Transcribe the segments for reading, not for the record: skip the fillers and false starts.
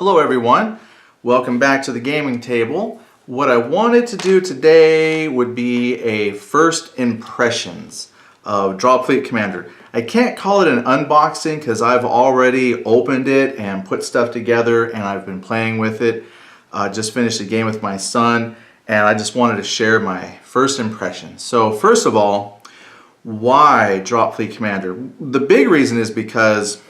Hello everyone, welcome back to the gaming table. What I wanted to do today would be a first impressions of Droplet Commander. I can't call it an unboxing because I've already opened it and put stuff together and I've been playing with it. Just finished a game with my son and I just wanted to share my first impressions. So first of all, why Dropfleet Commander? The big reason is because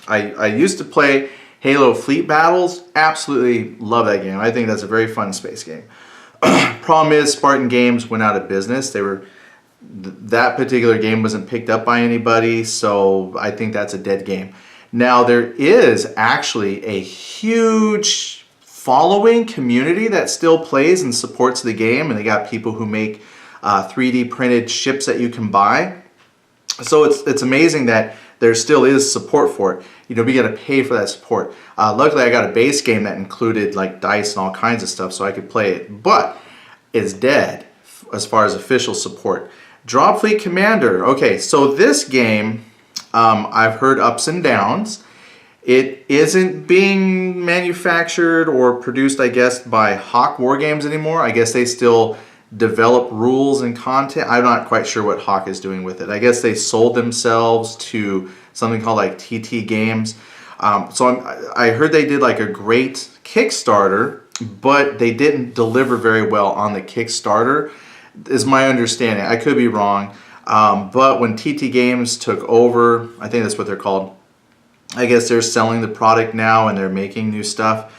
I used to play Halo Fleet Battles. Absolutely love that game. I think that's a very fun space game. Problem is, Spartan Games went out of business. That particular game wasn't picked up by anybody, so I think that's a dead game. Now there is actually a huge following community that still plays and supports the game, and they got people who make 3D printed ships that you can buy. So it's amazing that there still is support for it. You know, we got to pay for that support. Luckily, I got a base game that included like dice and all kinds of stuff, so I could play it. But it's dead as far as official support. Dropfleet Commander. Okay, so this game, I've heard ups and downs. It isn't being manufactured or produced, I guess, by Hawk Wargames anymore. I guess they still develop rules and content. I'm not quite sure what Hawk is doing with it. I guess they sold themselves to something called like TT Games. I heard they did like a great Kickstarter, but they didn't deliver very well on the Kickstarter, is my understanding. I could be wrong. But when TT Games took over, I think that's what they're called, I guess they're selling the product now and they're making new stuff.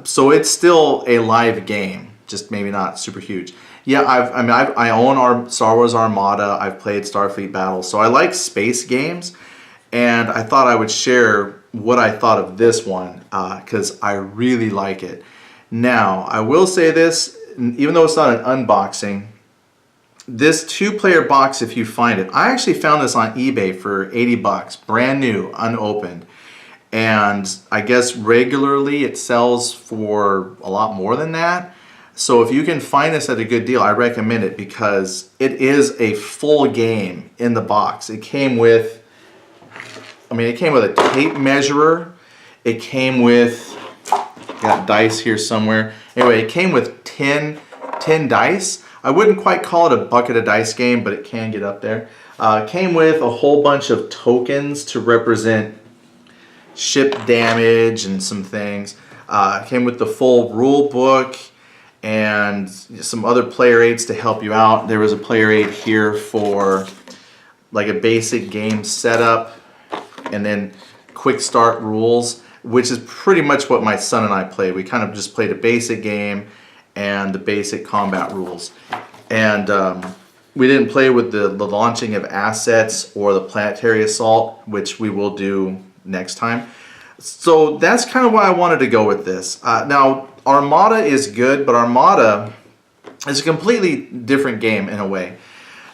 So it's still a live game, just maybe not super huge. Yeah, I own our Star Wars Armada. I've played Starfleet Battles, so I like space games, and I thought I would share what I thought of this one because I really like it. Now, I will say this, even though it's not an unboxing, this two-player box, if you find it, I actually found this on eBay for 80 bucks, brand new, unopened. And I guess regularly it sells for a lot more than that. So if you can find this at a good deal, I recommend it because it is a full game in the box. It came with, it came with a tape measurer. It came with, got dice here somewhere. Anyway, it came with 10 dice. I wouldn't quite call it a bucket of dice game, but it can get up there. It came with a whole bunch of tokens to represent ship damage and some things. It came with the full rule book and some other player aids to help you out. There was a player aid here for like a basic game setup and then quick start rules, which is pretty much what my son and I played. We kind of just played a basic game and the basic combat rules. And we didn't play with the launching of assets or the planetary assault, which we will do next time. So that's kind of why I wanted to go with this. Now, Armada is good, but Armada is a completely different game in a way.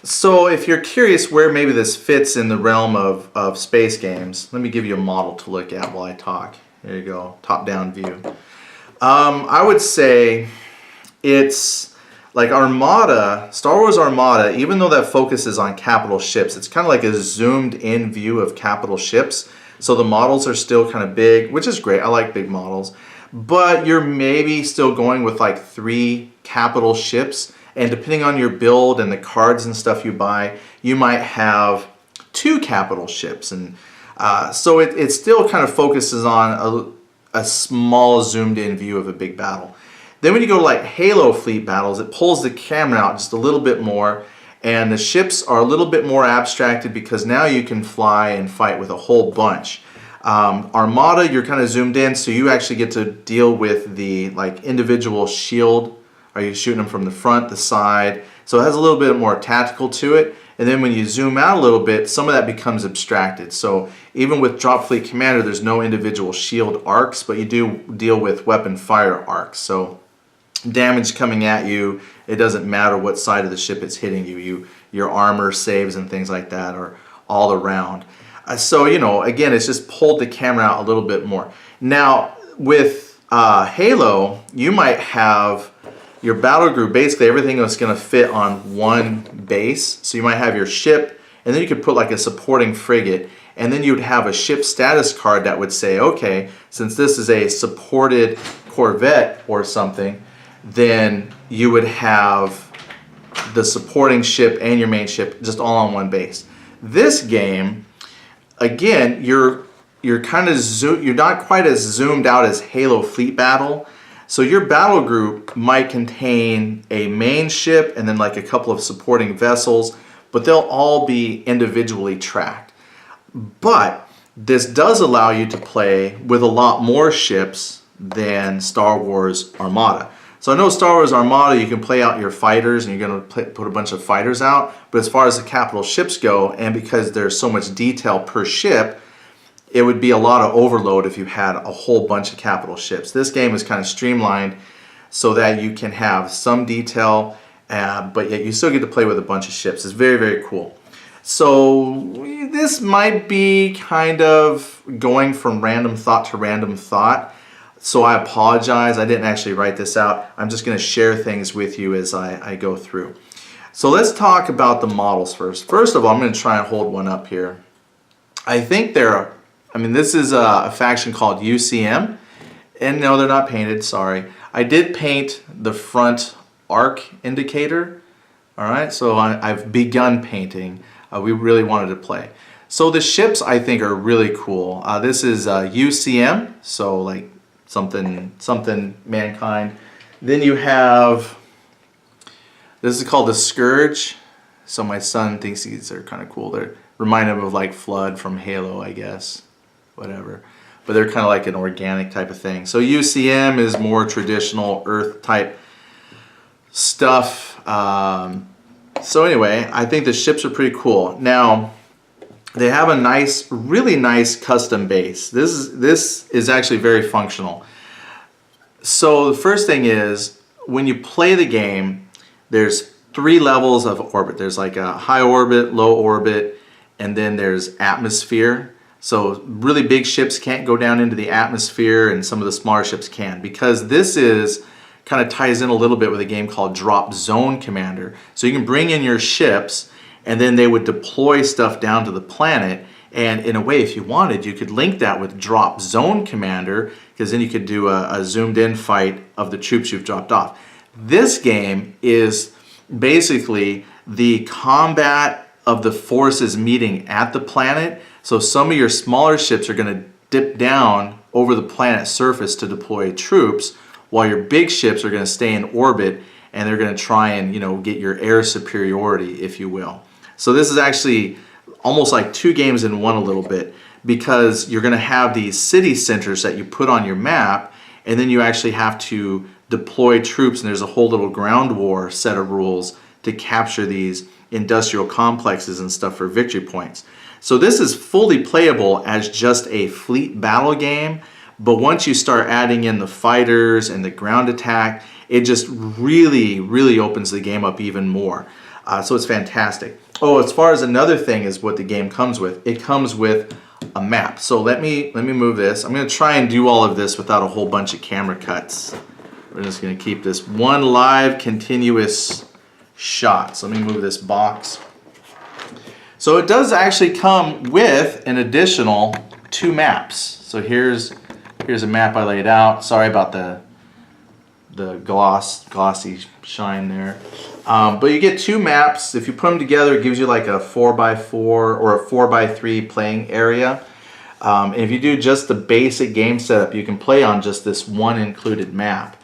So if you're curious where maybe this fits in the realm of space games, let me give you a model to look at while I talk. There you go, top-down view. I would say it's like Armada, Star Wars Armada, even though that focuses on capital ships, it's kind of like a zoomed-in view of capital ships. So the models are still kind of big, which is great. I like big models. But you're maybe still going with like 3 capital ships. And depending on your build and the cards and stuff you buy, you might have 2 capital ships. And so it still kind of focuses on a small zoomed-in view of a big battle. Then when you go to like Halo Fleet Battles, it pulls the camera out just a little bit more. And the ships are a little bit more abstracted because now you can fly and fight with a whole bunch. Armada, you're kind of zoomed in, so you actually get to deal with the like individual shield. Are you shooting them from the front, the side? So it has a little bit more tactical to it. And then when you zoom out a little bit, some of that becomes abstracted. So even with Dropfleet Commander, there's no individual shield arcs, but you do deal with weapon fire arcs. So damage coming at you, it doesn't matter what side of the ship it's hitting you. Your armor saves and things like that are all around. So, you know, again, it's just pulled the camera out a little bit more. Now, with Halo, you might have your battle group, basically everything is going to fit on one base. So you might have your ship, and then you could put like a supporting frigate, and then you would have a ship status card that would say, okay, since this is a supported corvette or something, then you would have the supporting ship and your main ship just all on one base. This game, again, you're not quite as zoomed out as Halo Fleet Battle. So your battle group might contain a main ship and then like a couple of supporting vessels, but they'll all be individually tracked. But this does allow you to play with a lot more ships than Star Wars Armada. So I know Star Wars Armada, you can play out your fighters and you're going to put a bunch of fighters out, but as far as the capital ships go, and because there's so much detail per ship, it would be a lot of overload if you had a whole bunch of capital ships. This game is kind of streamlined so that you can have some detail, but yet you still get to play with a bunch of ships. It's very, very cool. So this might be kind of going from random thought to random thought. So I apologize, I didn't actually write this out. I'm just going to share things with you as I go through. So let's talk about the models first. First of all, I'm going to try and hold one up here. I think this is a faction called UCM, and no, they're not painted, sorry. I did paint the front arc indicator, all right, so I've begun painting. We really wanted to play. So the ships I think are really cool. This is UCM, so like something mankind. Then you have, this is called the Scourge. So my son thinks these are kind of cool. They remind him of like Flood from Halo, I guess. Whatever, but they're kind of like an organic type of thing. So UCM is more traditional Earth type stuff. So anyway, I think the ships are pretty cool. Now they have a really nice custom base. This is actually very functional. So the first thing is, when you play the game, there's 3 levels of orbit. There's like a high orbit, low orbit, and then there's atmosphere. So really big ships can't go down into the atmosphere, and some of the smaller ships can, because this kind of ties in a little bit with a game called Drop Zone Commander. So you can bring in your ships, and then they would deploy stuff down to the planet. And in a way, if you wanted, you could link that with Drop Zone Commander, because then you could do a zoomed in fight of the troops you've dropped off. This game is basically the combat of the forces meeting at the planet. So some of your smaller ships are going to dip down over the planet's surface to deploy troops, while your big ships are going to stay in orbit, and they're going to try and, get your air superiority, if you will. So this is actually almost like 2 games in one a little bit, because you're going to have these city centers that you put on your map, and then you actually have to deploy troops, and there's a whole little ground war set of rules to capture these industrial complexes and stuff for victory points. So this is fully playable as just a fleet battle game, but once you start adding in the fighters and the ground attack, it just really, really opens the game up even more. So it's fantastic. Oh, as far as another thing is what the game comes with. It comes with a map. So let me move this. I'm going to try and do all of this without a whole bunch of camera cuts. We're just going to keep this one live continuous shot. So let me move this box. So it does actually come with an additional 2 maps. So here's a map I laid out. Sorry about the glossy shine there. But you get 2 maps. If you put them together, it gives you like a 4x4 or a 4x3 playing area. And if you do just the basic game setup, you can play on just this one included map.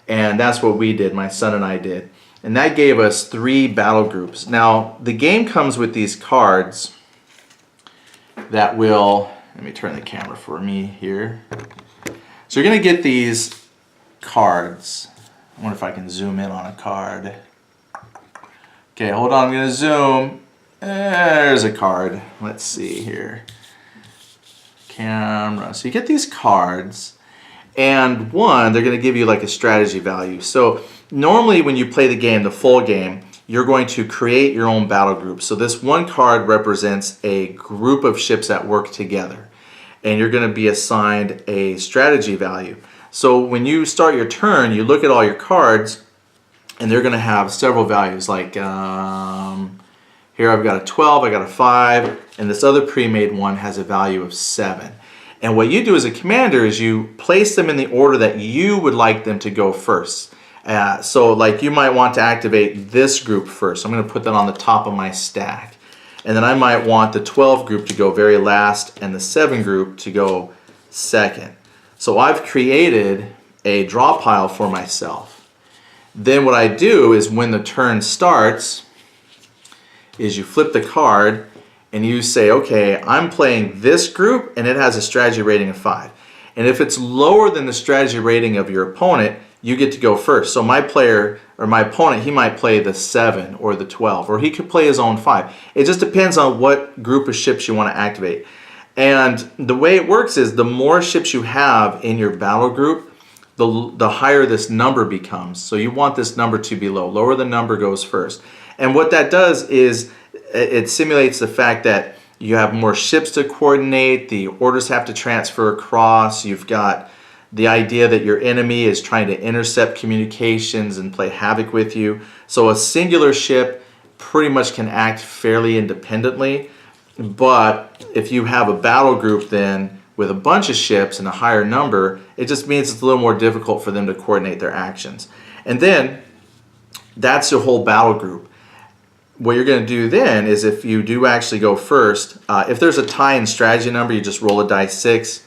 And that's what we did, my son and I did. And that gave us 3 battle groups. Now, the game comes with these cards that will, let me turn the camera for me here. So you're going to get these cards. I wonder if I can zoom in on a card. Okay, hold on, I'm going to zoom. There's a card. Let's see here. Camera. So you get these cards, and they're going to give you like a strategy value. So normally when you play the game, the full game, you're going to create your own battle group. So this one card represents a group of ships that work together, and you're going to be assigned a strategy value. So when you start your turn, you look at all your cards, and they're going to have several values like Here I've got a 12, I got a 5, and this other pre-made one has a value of 7. And what you do as a commander is you place them in the order that you would like them to go first. So like you might want to activate this group first. I'm going to put that on the top of my stack. And then I might want the 12 group to go very last and the 7 group to go second. So I've created a draw pile for myself. Then what I do is when the turn starts is you flip the card and you say, okay, I'm playing this group and it has a strategy rating of 5. And if it's lower than the strategy rating of your opponent, you get to go first. So my player, or my opponent, he might play the 7 or the 12, or he could play his own 5. It just depends on what group of ships you want to activate. And the way it works is the more ships you have in your battle group, the higher this number becomes. So you want this number to be low. Lower the number goes first. And what that does is it simulates the fact that you have more ships to coordinate, the orders have to transfer across, you've got the idea that your enemy is trying to intercept communications and play havoc with you. So a singular ship pretty much can act fairly independently, but if you have a battle group then with a bunch of ships and a higher number, it just means it's a little more difficult for them to coordinate their actions. And then that's your whole battle group. What you're going to do then is if you do actually go first, if there's a tie in strategy number, you just roll a die 6,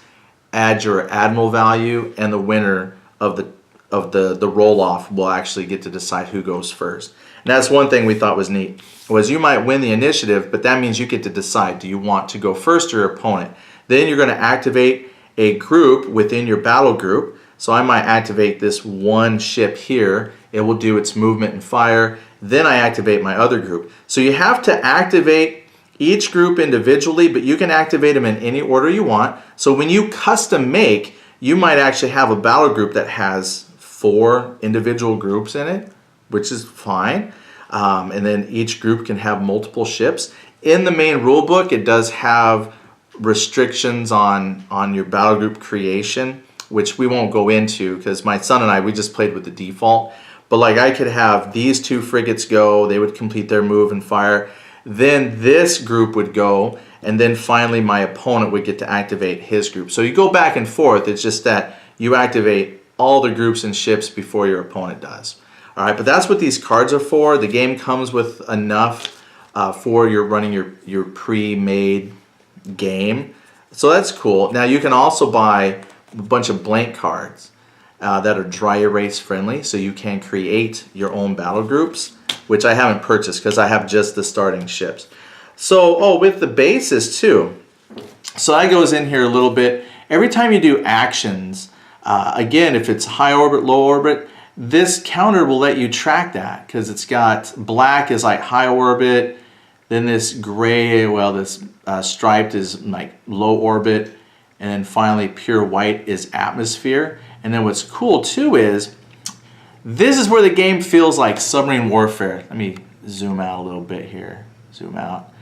add your admiral value, and the winner of the roll-off will actually get to decide who goes first. And that's one thing we thought was neat, was you might win the initiative, but that means you get to decide, do you want to go first or your opponent? Then you're going to activate a group within your battle group. So I might activate this one ship here. It will do its movement and fire. Then I activate my other group. So you have to activate each group individually, but you can activate them in any order you want. So when you custom make, you might actually have a battle group that has 4 individual groups in it, which is fine. And then each group can have multiple ships. In the main rule book, it does have restrictions on your battle group creation, which we won't go into because my son and I, we just played with the default. But like I could have these 2 frigates go, they would complete their move and fire. Then this group would go, and then finally my opponent would get to activate his group. So you go back and forth, it's just that you activate all the groups and ships before your opponent does. All right, but that's what these cards are for. The game comes with enough for your running your pre-made game. So that's cool. Now you can also buy a bunch of blank cards that are dry erase friendly, so you can create your own battle groups, which I haven't purchased because I have just the starting ships. So, with the bases too. So that goes in here a little bit. Every time you do actions, again, if it's high orbit, low orbit, this counter will let you track that because it's got black is like high orbit, then this gray, well, this striped is like low orbit, and then finally pure white is atmosphere. And then what's cool too is this is where the game feels like submarine warfare. Let me zoom out a little bit here. Zoom out.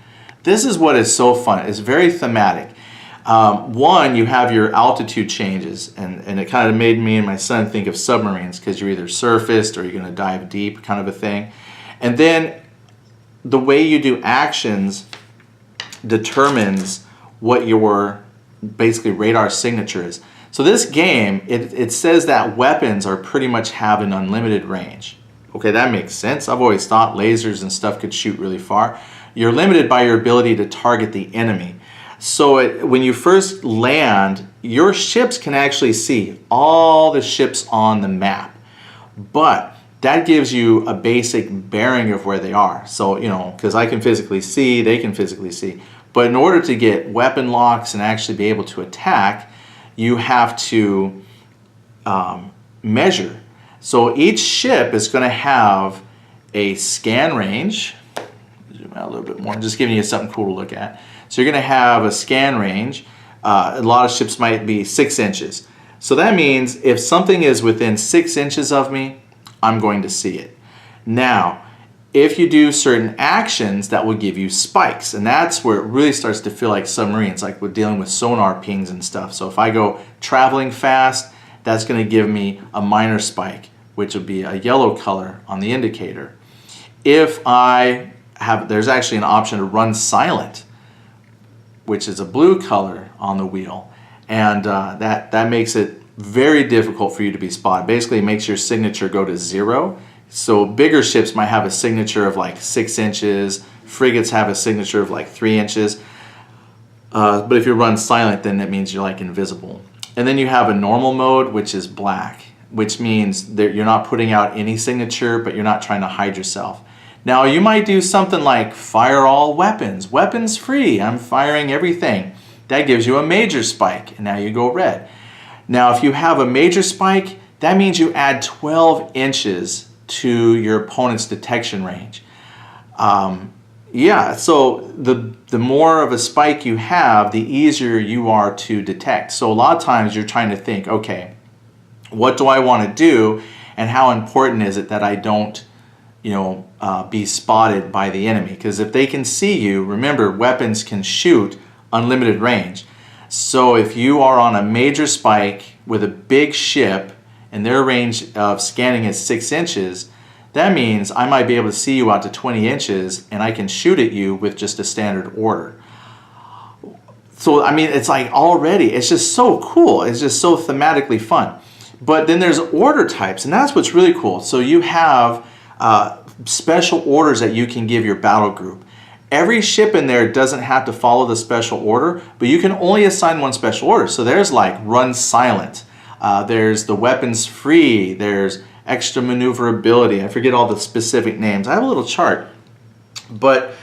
This is what is so fun. It's very thematic. One, you have your altitude changes, and it kind of made me and my son think of submarines because you're either surfaced or you're going to dive deep kind of a thing. And then the way you do actions determines what your basically radar signature is. So this game, it says that weapons are pretty much have an unlimited range. Okay, that makes sense. I've always thought lasers and stuff could shoot really far. You're limited by your ability to target the enemy. So when you first land, your ships can actually see all the ships on the map. But that gives you a basic bearing of where they are. So, because I can physically see, they can physically see. But in order to get weapon locks and actually be able to attack, you have to measure. So each ship is going to have a scan range. Zoom out a little bit more. I'm just giving you something cool to look at. So you're going to have a scan range. A lot of ships might be 6 inches. So that means if something is within 6 inches of me, I'm going to see it. Now, if you do certain actions, that will give you spikes. And that's where it really starts to feel like submarines, like we're dealing with sonar pings and stuff. So if I go traveling fast, that's going to give me a minor spike, which would be a yellow color on the indicator. If I there's actually an option to run silent, which is a blue color on the wheel. And that makes it very difficult for you to be spotted. Basically, it makes your signature go to 0. So bigger ships might have a signature of like 6 inches. Frigates have a signature of like 3 inches. But if you run silent, then that means you're like invisible. And then you have a normal mode, which is black, which means that you're not putting out any signature, but you're not trying to hide yourself. Now you might do something like fire all weapons, weapons free, I'm firing everything. That gives you a major spike, and now you go red. Now if you have a major spike, that means you add 12 inches to your opponent's detection range. Yeah, so the more of a spike you have, the easier you are to detect. So a lot of times you're trying to think, okay, what do I want to do, and how important is it that I don't, be spotted by the enemy? Because if they can see you, remember, weapons can shoot unlimited range. So if you are on a major spike with a big ship and their range of scanning is 6 inches, that means I might be able to see you out to 20 inches and I can shoot at you with just a standard order. So, I mean, it's like already, it's just so cool. It's just so thematically fun. But then there's order types, and that's what's really cool. So you have special orders that you can give your battle group. Every ship in there doesn't have to follow the special order, but you can only assign one special order. So there's like run silent. There's the weapons free. There's extra maneuverability. I forget all the specific names. I have a little chart. But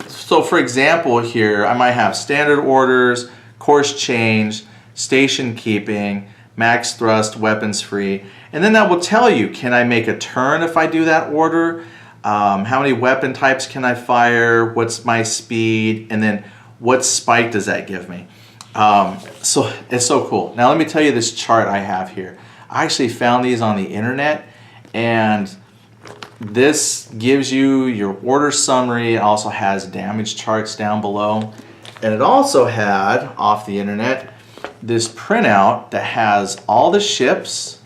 so for example here, I might have standard orders, course change, station keeping, max thrust, weapons free. And then that will tell you, can I make a turn if I do that order? How many weapon types can I fire? What's my speed? And then what spike does that give me? So it's so cool. Now let me tell you this chart I have here. I actually found these on the internet, and this gives you your order summary. It also has damage charts down below. And it also had, off the internet, this printout that has all the ships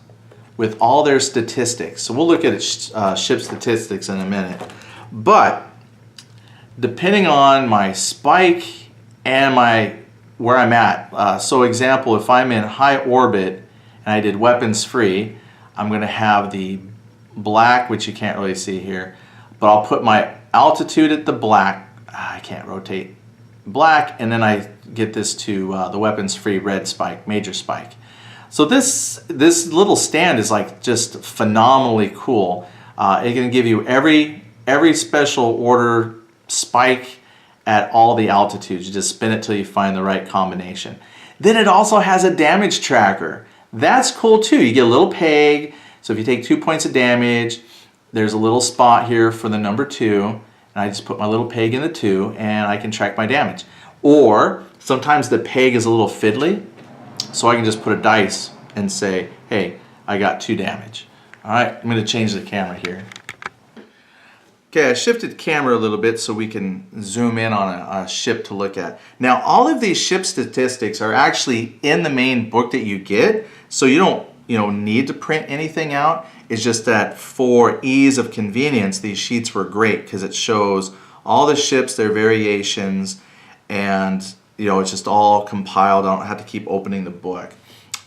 with all their statistics. So we'll look at ship statistics in a minute. But depending on my spike and where I'm at, so example, if I'm in high orbit and I did weapons free, I'm going to have the black, which you can't really see here, but I'll put my altitude at the black. I can't rotate. Black, and then I get this to the weapons free red spike, major spike. So this little stand is like just phenomenally cool. It can give you every special order spike at all the altitudes. You just spin it till you find the right combination. Then it also has a damage tracker. That's cool too. You get a little peg. So if you take 2 points of damage, there's a little spot here for the number 2. And I just put my little peg in the 2 and I can track my damage. Or sometimes the peg is a little fiddly, so I can just put a dice and say, hey, I got 2 damage. All right, I'm going to change the camera here. Okay, I shifted camera a little bit so we can zoom in on a ship to look at. Now, all of these ship statistics are actually in the main book that you get, so you don't need to print anything out. It's just that for ease of convenience, these sheets were great because it shows all the ships, their variations, and it's just all compiled. I don't have to keep opening the book.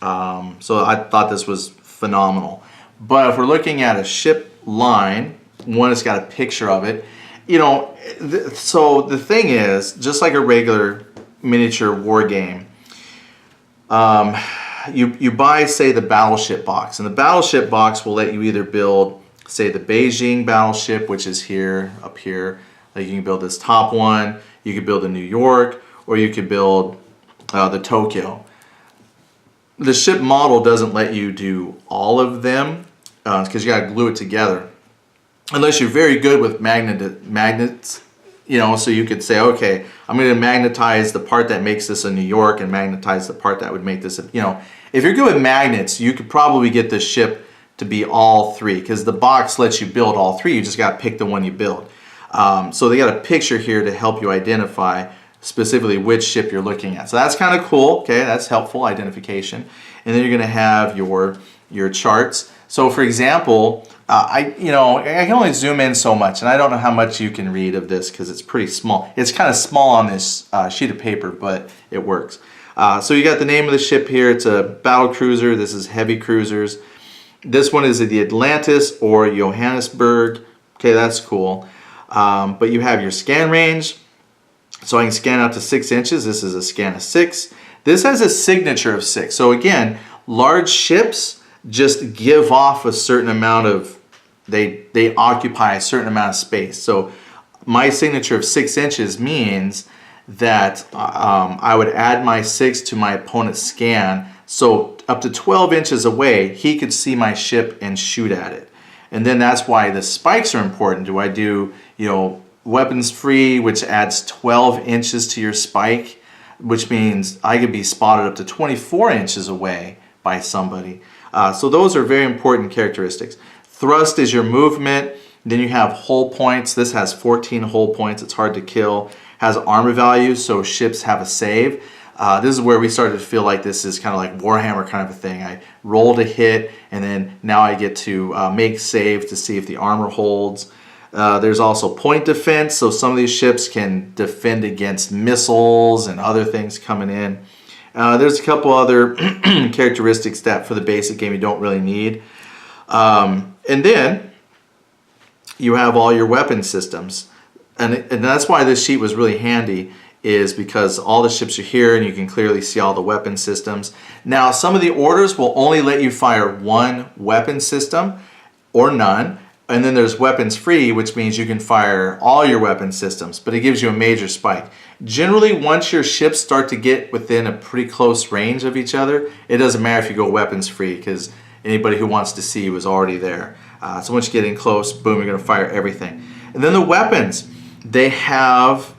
So I thought this was phenomenal. But if we're looking at a ship line, one has got a picture of it. So the thing is, just like a regular miniature war game, you buy, say, the battleship box, and the battleship box will let you either build, say, the Beijing battleship, which is up here. Like you can build this top one, you could build a New York, or you could build the Tokyo. The ship model doesn't let you do all of them because you got to glue it together. Unless you're very good with magnets, so you could say, okay, I'm going to magnetize the part that makes this a New York and magnetize the part that would make this if you're good with magnets, you could probably get this ship to be all 3 because the box lets you build all 3. You just got to pick the one you build. So they got a picture here to help you identify specifically which ship you're looking at. So that's kind of cool. Okay, that's helpful identification. And then you're going to have your your charts. So for example, I can only zoom in so much, and I don't know how much you can read of this because it's pretty small. It's kind of small on this sheet of paper, but it works. So you got the name of the ship here. It's a battle cruiser. This is heavy cruisers. This one is the Atlantis or Johannesburg. Okay, that's cool. But you have your scan range. So I can scan out to 6 inches. This is a scan of 6. This has a signature of 6. So again, large ships just give off a certain amount of, they occupy a certain amount of space. So my signature of 6 inches means that I would add my 6 to my opponent's scan. So up to 12 inches away, he could see my ship and shoot at it. And then that's why the spikes are important. Do I do, weapons free, which adds 12 inches to your spike, which means I could be spotted up to 24 inches away by somebody. So those are very important characteristics. Thrust is your movement. Then you have hull points. This has 14 hull points. It's hard to kill. Has armor value, so ships have a save. This is where we started to feel like this is kind of like Warhammer kind of a thing. I rolled a hit, and then now I get to make save to see if the armor holds. There's also point defense, so some of these ships can defend against missiles and other things coming in. There's a couple other characteristics that for the basic game you don't really need. And then you have all your weapon systems. And that's why this sheet was really handy, is because all the ships are here and you can clearly see all the weapon systems. Now, some of the orders will only let you fire one weapon system or none. And then there's weapons free, which means you can fire all your weapon systems, but it gives you a major spike. Generally, once your ships start to get within a pretty close range of each other, it doesn't matter if you go weapons free, because anybody who wants to see was already there. So once you get in close, boom, you're going to fire everything. And then the weapons, they have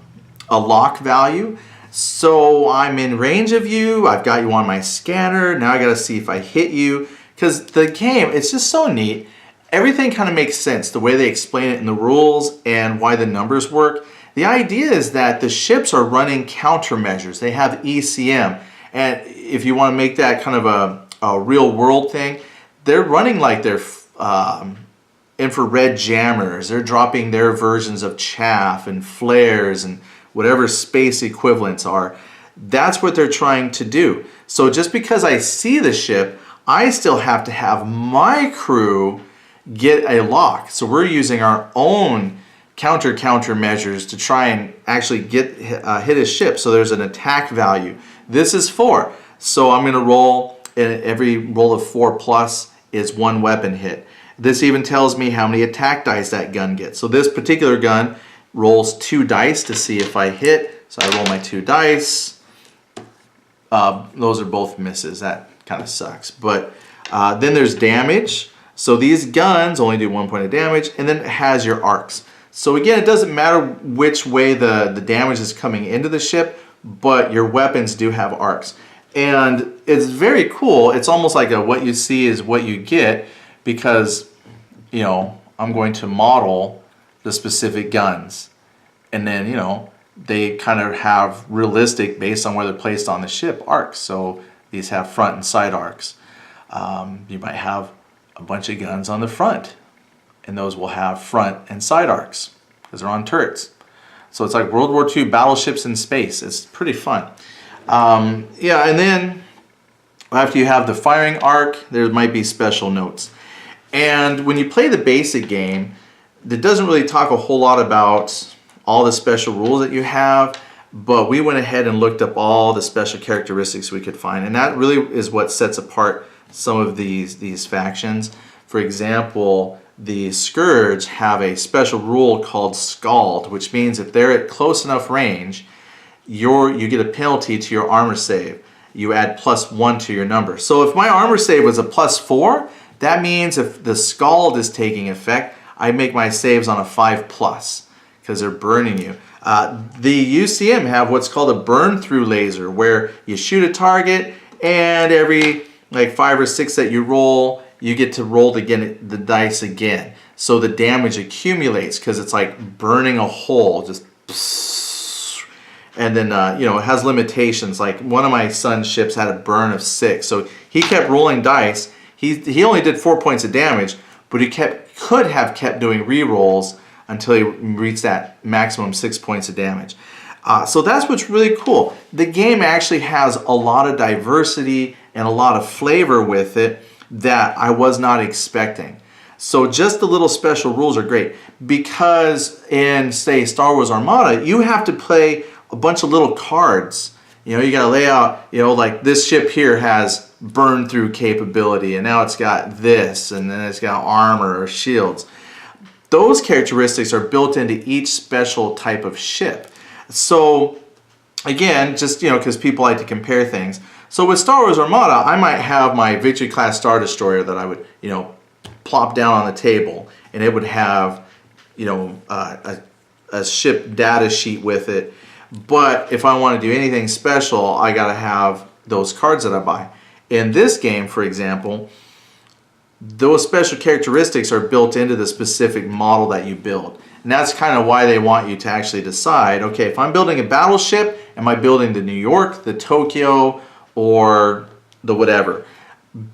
a lock value. So I'm in range of you, I've got you on my scanner, now I got to see if I hit you. Because the game, it's just so neat. Everything kind of makes sense, the way they explain it in the rules and why the numbers work. The idea is that the ships are running countermeasures. They have ECM. And if you want to make that kind of a real world thing, they're running like their infrared jammers. They're dropping their versions of chaff and flares and whatever space equivalents are. That's what they're trying to do. So just because I see the ship, I still have to have my crew get a lock. So we're using our own counter measures to try and actually get hit a ship. So there's an attack value. This is 4. So I'm going to roll, and every roll of 4 plus is 1 weapon hit. This even tells me how many attack dice that gun gets. So this particular gun rolls 2 dice to see if I hit. So I roll my 2 dice. Those are both misses. That kind of sucks. But then there's damage. So these guns only do 1 point of damage, and then it has your arcs. So again, it doesn't matter which way the damage is coming into the ship, but your weapons do have arcs. And it's very cool. It's almost like a what you see is what you get, because, I'm going to model the specific guns. And then, they kind of have realistic, based on where they're placed on the ship, arcs. So these have front and side arcs. You might have a bunch of guns on the front, and those will have front and side arcs because they're on turrets. So it's like World War II battleships in space. It's pretty fun. Yeah, and then after you have the firing arc, there might be special notes. And when you play the basic game, it doesn't really talk a whole lot about all the special rules that you have, but we went ahead and looked up all the special characteristics we could find, and that really is what sets apart some of these factions. For example, the Scourge have a special rule called Scald, which means if they're at close enough range, you get a penalty to your armor save. You add +1 to your number. So if my armor save was a +4, that means if the Scald is taking effect, I make my saves on a 5+, because they're burning you. The UCM have what's called a burn through laser, where you shoot a target, and every like 5 or 6 that you roll, you get to roll the dice again. So the damage accumulates because it's like burning a hole, just psst. And then it has limitations. Like one of my son's ships had a burn of 6, so he kept rolling dice. He only did 4 points of damage, but he could have kept doing rerolls until he reached that maximum 6 points of damage. So that's what's really cool. The game actually has a lot of diversity and a lot of flavor with it that I was not expecting. So just the little special rules are great, because in, say, Star Wars Armada, you have to play a bunch of little cards. You know, you got to lay out, you know, like this ship here has burn through capability, and now it's got this, and then it's got armor or shields. Those characteristics are built into each special type of ship. So again, just, you know, because people like to compare things. So with Star Wars Armada, I might have my Victory class Star Destroyer that I would, you know, plop down on the table, and it would have, you know, a ship data sheet with it. But if I want to do anything special, I got to have those cards that I buy. In this game, for example, those special characteristics are built into the specific model that you build. And that's kind of why they want you to actually decide, okay, if I'm building a battleship, am I building the New York, the Tokyo, or the whatever?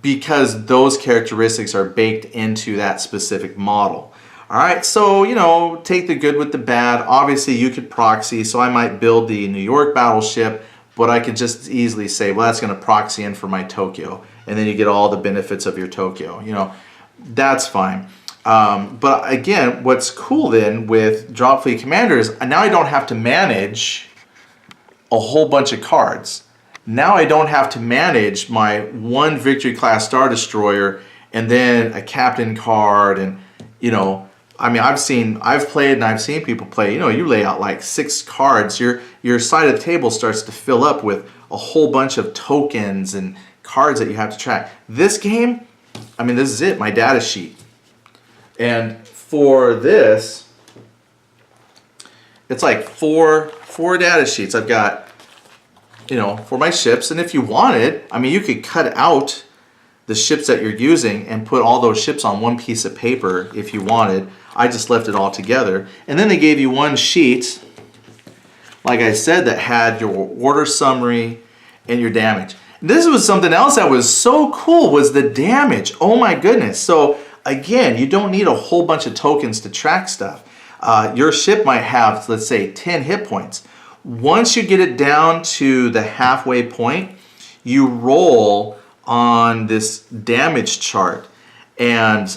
Because those characteristics are baked into that specific model. All right, so, you know, take the good with the bad. Obviously, you could proxy, so I might build the New York battleship, but I could just easily say, well, that's going to proxy in for my Tokyo, and then you get all the benefits of your Tokyo. You know, that's fine. But again, what's cool then with Dropfleet Commander is now I don't have to manage a whole bunch of cards. Now I don't have to manage my one Victory class Star Destroyer and then a captain card, and, you know, I mean, I've played and I've seen people play, you know, you lay out like 6 cards, your side of the table starts to fill up with a whole bunch of tokens and cards that you have to track. This game, I mean, this is it, my data sheet. And for this, it's like four data sheets. I've got, you know, for my ships, and if you wanted, I mean, you could cut out the ships that you're using and put all those ships on one piece of paper if you wanted. I just left it all together. And then they gave you one sheet, like I said, that had your order summary and your damage. This was something else that was so cool, was the damage. Oh my goodness. So again, you don't need a whole bunch of tokens to track stuff. Your ship might have, let's say, 10 hit points. Once you get it down to the halfway point, you roll on this damage chart, and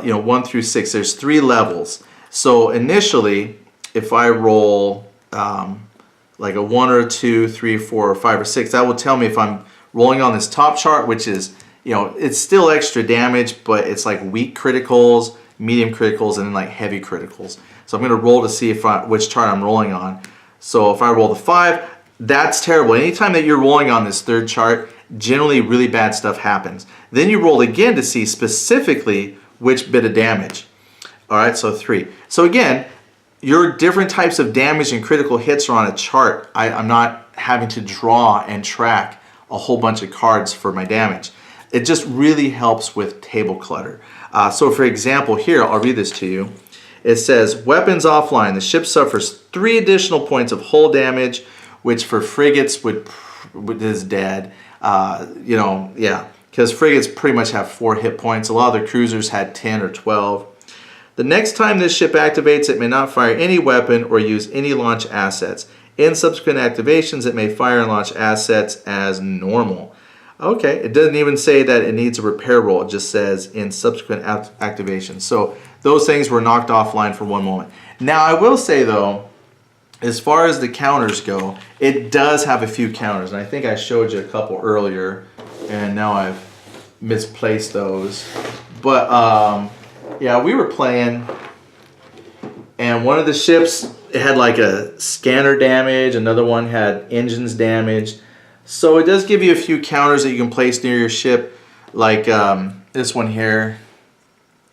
you know, 1 through 6, there's 3 levels. So initially, if I roll like a 1 or 2, 3, 4, or 5, or 6, that will tell me if I'm rolling on this top chart, which is, you know, it's still extra damage, but it's like weak criticals, medium criticals, and then like heavy criticals. So I'm going to roll to see if which chart I'm rolling on. So if I roll the 5, that's terrible. Anytime that you're rolling on this 3rd chart, generally really bad stuff happens. Then you roll again to see specifically which bit of damage. All right, so 3. So again, your different types of damage and critical hits are on a chart. I'm not having to draw and track a whole bunch of cards for my damage. It just really helps with table clutter. So for example, here, I'll read this to you. It says, weapons offline. The ship suffers 3 additional points of hull damage, which for frigates is dead. You know, yeah, because frigates pretty much have 4 hit points. A lot of the cruisers had 10 or 12. The next time this ship activates, it may not fire any weapon or use any launch assets. In subsequent activations, it may fire and launch assets as normal. Okay, it doesn't even say that it needs a repair roll. It just says in subsequent activations. So those things were knocked offline for one moment. Now, I will say, though, as far as the counters go, it does have a few counters. And I think I showed you a couple earlier, and now I've misplaced those. But, yeah, we were playing, and one of the ships, it had like a scanner damage. Another one had engines damaged. So it does give you a few counters that you can place near your ship. Like this one here,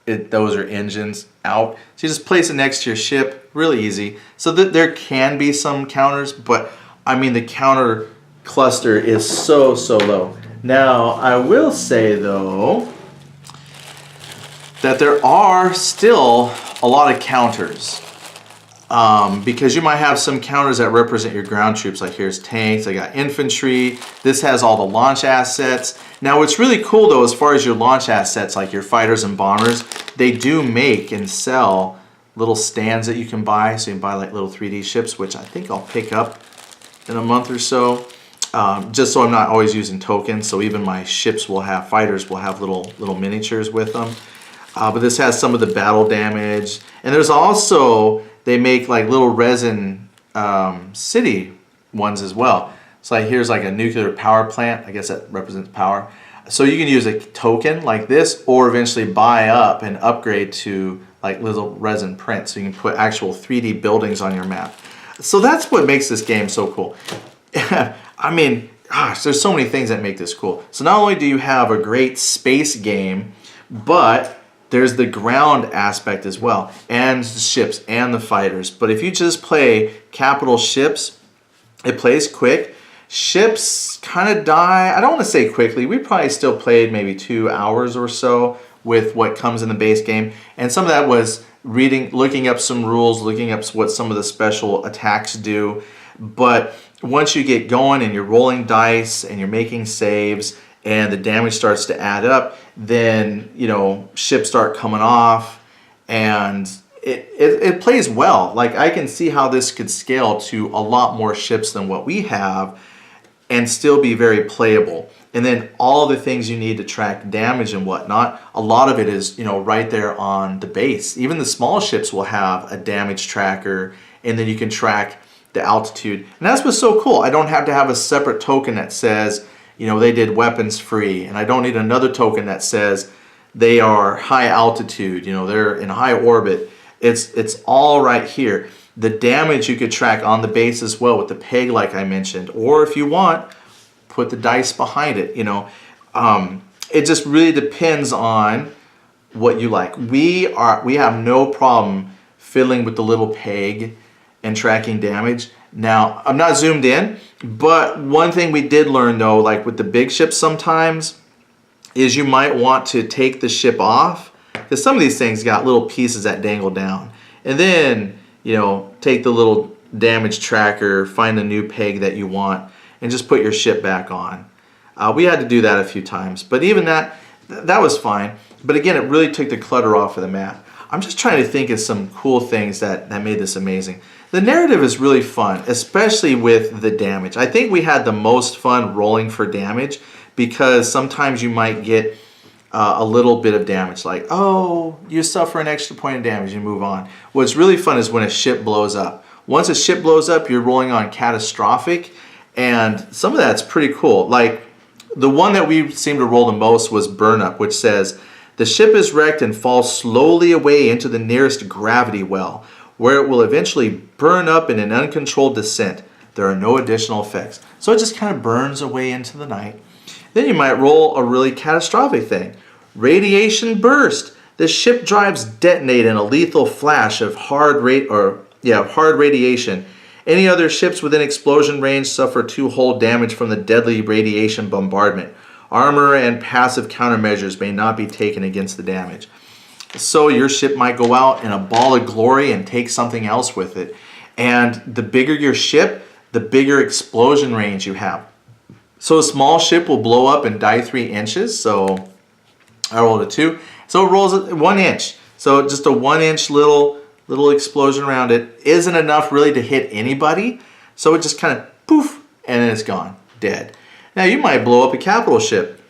those are engines out. So you just place it next to your ship, really easy. So there can be some counters, but I mean the counter cluster is so low. Now I will say though that there are still a lot of counters. because you might have some counters that represent your ground troops. Like here's tanks, I got infantry. This has all the launch assets. Now what's really cool though, as far as your launch assets, like your fighters and bombers, they do make and sell little stands that you can buy. So you can buy like little 3D ships, which I think I'll pick up in a month or so. Just so I'm not always using tokens. So even my ships will have, fighters will have little miniatures with them. But this has some of the battle damage. And there's also, they make like little resin city ones as well. So like here's like a nuclear power plant. I guess that represents power. So you can use a token like this or eventually buy up and upgrade to like little resin prints. So you can put actual 3D buildings on your map. So that's what makes this game so cool. I mean, gosh, there's so many things that make this cool. So not only do you have a great space game, but there's the ground aspect as well, and the ships and the fighters. But if you just play capital ships, it plays quick. Ships kind of die, I don't want to say quickly, we probably still played maybe 2 hours or so with what comes in the base game. And some of that was reading, looking up some rules, looking up what some of the special attacks do. But once you get going and you're rolling dice and you're making saves and the damage starts to add up, then, you know, ships start coming off and it plays well. Like I can see how this could scale to a lot more ships than what we have and still be very playable. And then all the things you need to track damage and whatnot, a lot of it is, you know, right there on the base. Even the small ships will have a damage tracker, and then you can track the altitude. And that's what's so cool. I don't have to have a separate token that says, you know, they did weapons free, and I don't need another token that says they are high altitude, you know, they're in high orbit. It's all right here. The damage you could track on the base as well with the peg like I mentioned, or if you want, put the dice behind it, you know. It just really depends on what you like. We have no problem fiddling with the little peg and tracking damage. Now, I'm not zoomed in, but one thing we did learn though, like with the big ships sometimes, is you might want to take the ship off, because some of these things got little pieces that dangle down. And then, you know, take the little damage tracker, find a new peg that you want, and just put your ship back on. We had to do that a few times, but even that was fine. But again, it really took the clutter off of the map. I'm just trying to think of some cool things that made this amazing. The narrative is really fun, especially with the damage. I think we had the most fun rolling for damage because sometimes you might get a little bit of damage, like, oh, you suffer an extra point of damage, you move on. What's really fun is when a ship blows up. Once a ship blows up, you're rolling on catastrophic, and some of that's pretty cool. Like, the one that we seem to roll the most was burn up, which says, the ship is wrecked and falls slowly away into the nearest gravity well, where it will eventually burn up in an uncontrolled descent. There are no additional effects. So it just kind of burns away into the night. Then you might roll a really catastrophic thing. Radiation burst. The ship drives detonate in a lethal flash of hard radiation. Any other ships within explosion range suffer 2 hull damage from the deadly radiation bombardment. Armor and passive countermeasures may not be taken against the damage. So your ship might go out in a ball of glory and take something else with it. And the bigger your ship, the bigger explosion range you have. So a small ship will blow up and die 3 inches. So I rolled a 2. So it rolls at 1 inch. So just a 1 inch little explosion around it isn't enough really to hit anybody. So it just kind of poof, and then it's gone, dead. Now you might blow up a capital ship.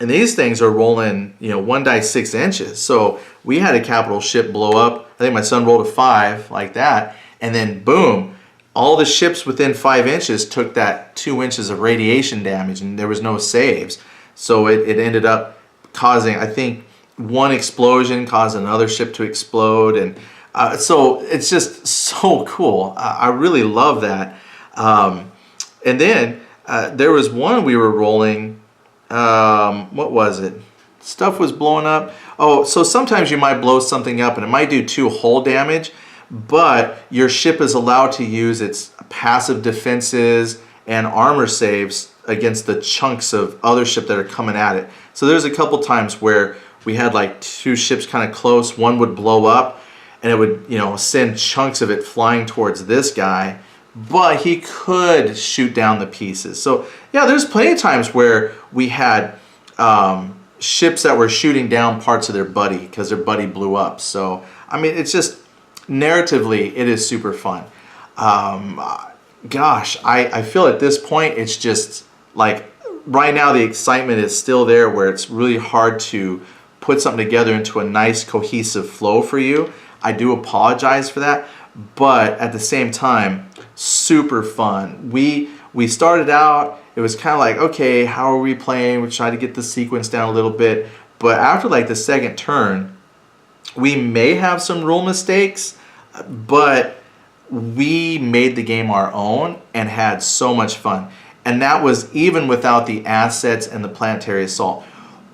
And these things are rolling, you know, 1 die 6 inches. So we had a capital ship blow up. I think my son rolled a 5 like that. And then boom, all the ships within 5 inches took that 2 inches of radiation damage, and there was no saves. So it ended up causing, I think, 1 explosion caused another ship to explode. And so it's just so cool. I really love that. And then there was one we were rolling. What was it? Stuff was blowing up. Oh, so sometimes you might blow something up and it might do 2 hull damage, but your ship is allowed to use its passive defenses and armor saves against the chunks of other ship that are coming at it. So there's a couple times where we had like 2 ships kind of close. One would blow up, and it would, you know, send chunks of it flying towards this guy, but he could shoot down the pieces. So yeah, there's plenty of times where we had ships that were shooting down parts of their buddy because their buddy blew up. So I mean, it's just narratively, it is super fun. Gosh, I feel at this point it's just like right now the excitement is still there, where it's really hard to put something together into a nice cohesive flow for you. I do apologize for that, but at the same time, super fun. We started out, it was kind of like, okay, how are we playing? We tried to get the sequence down a little bit, but after like the second turn, we may have some rule mistakes, but we made the game our own and had so much fun. And that was even without the assets and the planetary assault.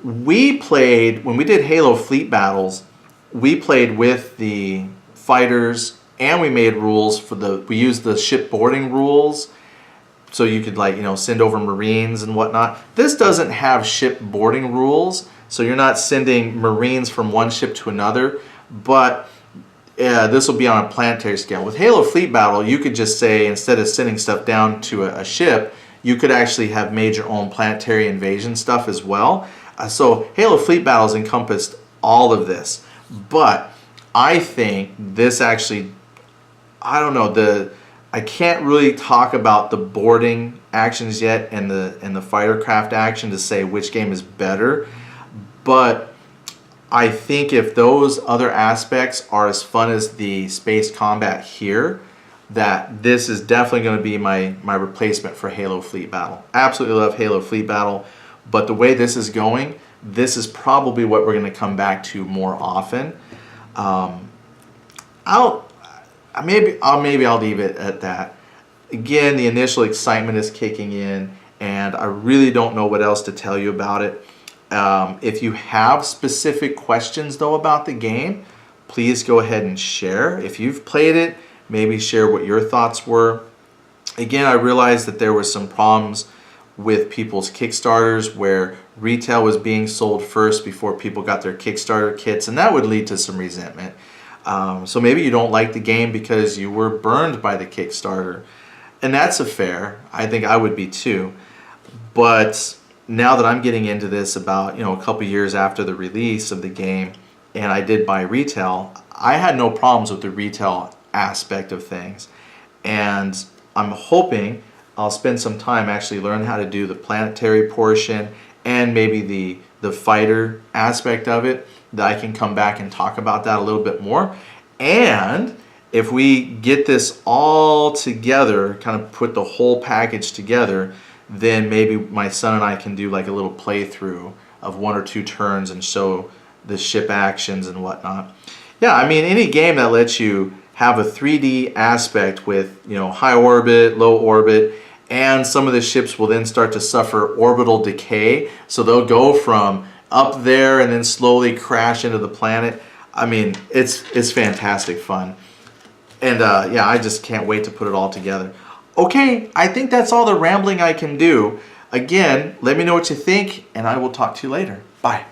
We played, when we did Halo Fleet battles, we played with the fighters, and we made rules for we used the shipboarding rules, so you could, like, you know, send over Marines and whatnot. This doesn't have shipboarding rules, so you're not sending Marines from one ship to another, but this will be on a planetary scale. With Halo Fleet Battle, you could just say, instead of sending stuff down to a ship, you could actually have made your own planetary invasion stuff as well. So Halo Fleet Battles encompassed all of this. But I think this actually, I don't know, I can't really talk about the boarding actions yet and the fighter craft action to say which game is better. But I think if those other aspects are as fun as the space combat here, that this is definitely going to be my replacement for Halo Fleet Battle. Absolutely love Halo Fleet Battle, but the way this is going, this is probably what we're going to come back to more often. Maybe I'll leave it at that. Again, the initial excitement is kicking in, and I really don't know what else to tell you about it. If you have specific questions though about the game, please go ahead and share. If you've played it, maybe share what your thoughts were. Again, I realized that there were some problems with people's Kickstarters where retail was being sold first before people got their Kickstarter kits, and that would lead to some resentment. So maybe you don't like the game because you were burned by the Kickstarter, and that's fair. I think I would be too. But now that I'm getting into this about, a couple years after the release of the game, and I did buy retail, I had no problems with the retail aspect of things. And I'm hoping I'll spend some time actually learning how to do the planetary portion and maybe the fighter aspect of it, that I can come back and talk about that a little bit more. And if we get this all together, kind of put the whole package together, then maybe my son and I can do like a little playthrough of 1 or 2 turns and show the ship actions and whatnot. Yeah, I mean, any game that lets you have a 3D aspect with, high orbit, low orbit, and some of the ships will then start to suffer orbital decay. So they'll go from up there and then slowly crash into the planet. I mean, it's fantastic fun. And yeah, I just can't wait to put it all together. Okay, I think that's all the rambling I can do. Again, let me know what you think, and I will talk to you later. Bye.